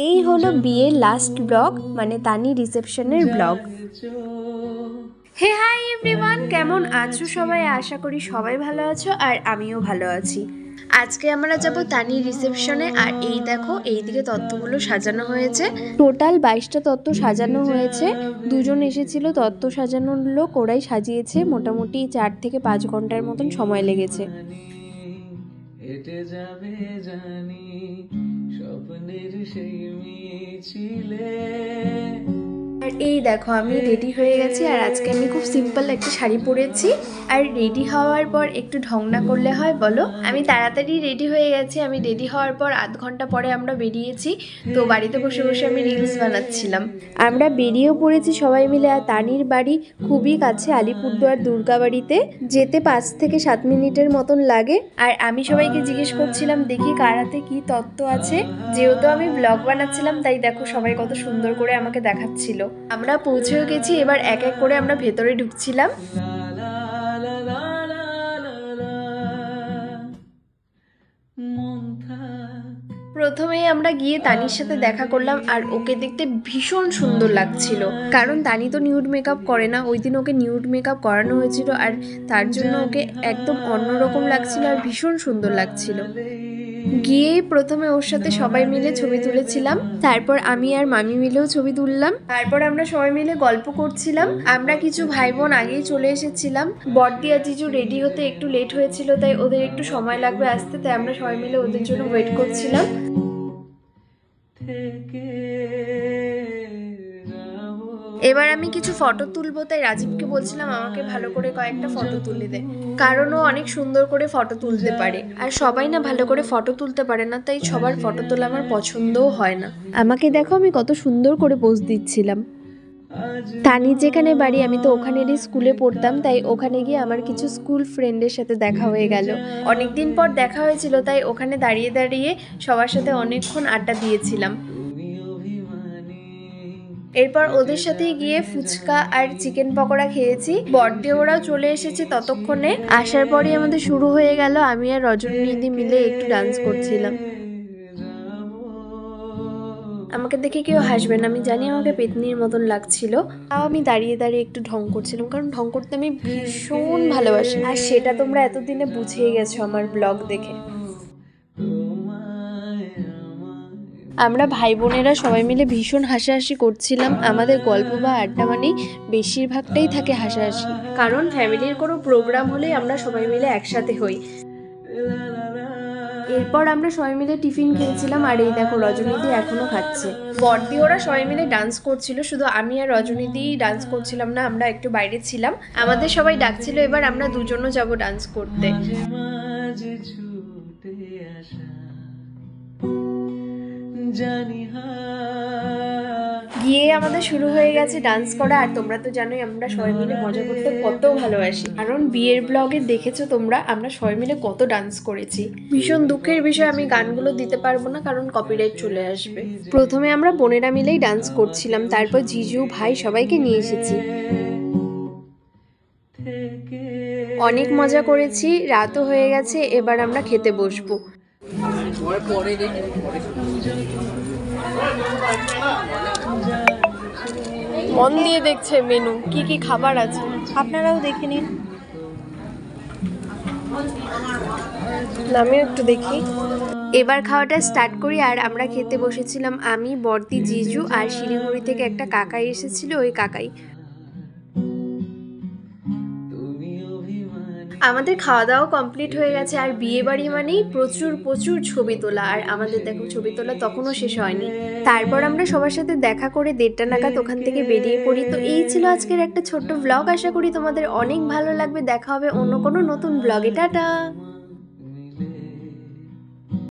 এই হলো বিয়ের লাস্ট ব্লগ, মানে তানি রিসেপশনের ব্লগ। হে হাই এভরিওয়ান, কেমন আছো সবাই? আশা করি সবাই ভালো আছো আর আমিও ভালো আছি। আজকে আমরা যাব তানির রিসেপশনে। আর এই দেখো, এইদিকে তত্ত্বগুলো সাজানো হয়েছে। টোটাল 22টা তত্ত্ব সাজানো হয়েছে। দুজন এসেছিল তত্ত্ব সাজানোর লোক, ওরাই সাজিয়েছে। মোটামুটি 4 থেকে 5 ঘন্টার মতন সময় লেগেছে। হেঁটে যাবে জানি স্বপ্নের সেই মিছিলে। আর এই দেখো, আমি রেডি হয়ে গেছি। আর আজকে আমি খুব সিম্পল একটা শাড়ি পরেছি। আর রেডি হওয়ার পর একটু ঢং না করলে হয় বলো? আমি তাড়াতাড়ি রেডি হয়ে গেছি। আমি রেডি হওয়ার পর আধ ঘন্টা পরে আমরা বেরিয়েছি। তো বাড়িতে বসে বসে আমি রিলস বানাচ্ছিলাম। আমরা বেরিয়েও পড়েছি সবাই মিলে। আর তানির বাড়ি খুবই কাছে, আলিপুরদুয়ার দুর্গাবাড়িতে যেতে 5 থেকে 7 মিনিটের মতন লাগে। আর আমি সবাইকে জিজ্ঞেস করছিলাম দেখি কার হাতে কি তত্ত্ব আছে। যেহেতু আমি ব্লগ বানাচ্ছিলাম তাই দেখো সবাই কত সুন্দর করে আমাকে দেখাচ্ছিল। আমরা পৌঁছেও গেছি। এবার এক এক করে আমরা ভেতরে ঢুকছিলাম। প্রথমেই আমরা গিয়ে তানির সাথে দেখা করলাম। আর ওকে দেখতে ভীষণ সুন্দর লাগছিল, কারণ তানি তো নিউড মেকআপ করে না। ওই দিন ওকে নিউড মেকআপ করানো হয়েছিল আর তার জন্য ওকে একদম অন্যরকম লাগছিল আর ভীষণ সুন্দর লাগছিল। গিয়ে প্রথমে ওর সাথে সবাই মিলে ছবি তুলেছিলাম। তারপর আমি আর মামি মিলেও ছবি তুললাম। তারপর আমরা সবাই মিলে গল্প করছিলাম। আমরা কিছু ভাই বোন আগেই চলে এসেছিলাম। বড়দি আর জিজু রেডি হতে একটু লেট হয়েছিল, তাই ওদের একটু সময় লাগবে আসতে। তাই আমরা সবাই মিলে ওদের জন্য ওয়েট করছিলাম। এবার আমি কিছু ফটো তুলবো, তাই রাজীবকে বলছিলাম আমাকে ভালো করে কয়েকটা ফটো তুলে দে, কারণ ও অনেক সুন্দর করে ফটো তুলতে পারে। আর সবাই না ভালো করে ফটো তুলতে পারে না, তাই সবার ফটো তোলা আমার পছন্দও হয় না। আমাকে দেখো আমি কত সুন্দর করে পোজ দিচ্ছিলাম। তানির যেখানে বাড়ি, আমি তো ওখানেরই স্কুলে পড়তাম, তাই ওখানে গিয়ে আমার কিছু স্কুল ফ্রেন্ডের সাথে দেখা হয়ে গেল। অনেকদিন পর দেখা হয়েছিল, তাই ওখানে দাঁড়িয়ে দাঁড়িয়ে সবার সাথে অনেকক্ষণ আড্ডা দিয়েছিলাম। এরপর ওদের সাথে গিয়ে ফুচকা আর চিকেন পকোড়া খেয়েছি। বড়দি ওরাও চলে এসেছে ততক্ষণে। আসার পরই আমাদের শুরু হয়ে গেল। আমি আর রজনীদি মিলে একটু ডান্স করছিলাম। আমাকে দেখে কেউ হাসবেন, আমি জানি আমাকে পেতনির মতন লাগছিল। তাও আমি দাঁড়িয়ে দাঁড়িয়ে একটু ঢং করছিলাম, কারণ ঢং করতে আমি ভীষণ ভালোবাসি। আর সেটা তোমরা এতদিনে বুঝেই গেছো আমার ব্লগ দেখে। আমরা ভাই বোনেরা সবাই মিলে ভীষণ হাসাহাসি করছিলাম। আমাদের গল্প বা আড্ডা মানেই বেশিরভাগটাই থাকে হাসাহাসি, কারণ ফ্যামিলির কোনো প্রোগ্রাম হলেই আমরা সবাই মিলে একসাথে হই। এরপর আমরা সবাই মিলে টিফিন খেয়েছিলাম। আর এই দেখো রজনীদি এখনো খাচ্ছে। বড়দি ওরা সবাই মিলে ডান্স করছিল, শুধু আমি আর রজনীদি ডান্স করছিলাম না, আমরা একটু বাইরে ছিলাম। আমাদের সবাই ডাকছিল, এবার আমরা দুজনও যাব ডান্স করতে। গিয়ে আমাদের শুরু হয়ে গেছে ডান্স করা। আর তোমরা তো জানোই আমরা সবাই মিলে মজা করতে কত ভালোবাসি, কারণ বিয়ের ব্লগে দেখেছো তোমরা আমরা সবাই মিলে কত ডান্স করেছি। ভীষণ দুঃখের বিষয়, আমি গানগুলো দিতে পারবো না, কারণ কপিরাইট চলে আসবে। প্রথমে আমরা বোনেরা মিলেই ডান্স করছিলাম, তারপর জিজু ভাই সবাইকে নিয়ে এসেছি। অনেক মজা করেছি, রাতও হয়ে গেছে। এবার আমরা খেতে বসবো। মন দিয়ে দেখছে মেনু, কি কি খাবার আছে, আপনারাও দেখে নিন। আমিও একটু দেখি। এবার খাওয়াটা স্টার্ট করি। আর আমরা খেতে বসেছিলাম আমি, বড়দি, জিজু আর শিলিগুড়ি থেকে একটা কাকাই এসেছিল, ওই কাকাই। আমাদের খাওয়া দাওয়া কমপ্লিট হয়ে গেছে। আর বিয়ে বাড়ি মানেই প্রচুর প্রচুর ছবি তোলা। আর আমাদের দেখো ছবি তোলা তখনও শেষ হয়নি। তারপর আমরা সবার সাথে দেখা করে 1:30 নাগাদ ওখান থেকে বেরিয়ে পড়ি। তো এই ছিল আজকের একটা ছোট্ট ব্লগ। আশা করি তোমাদের অনেক ভালো লাগবে। দেখা হবে অন্য কোনো নতুন ব্লগে। টাটা।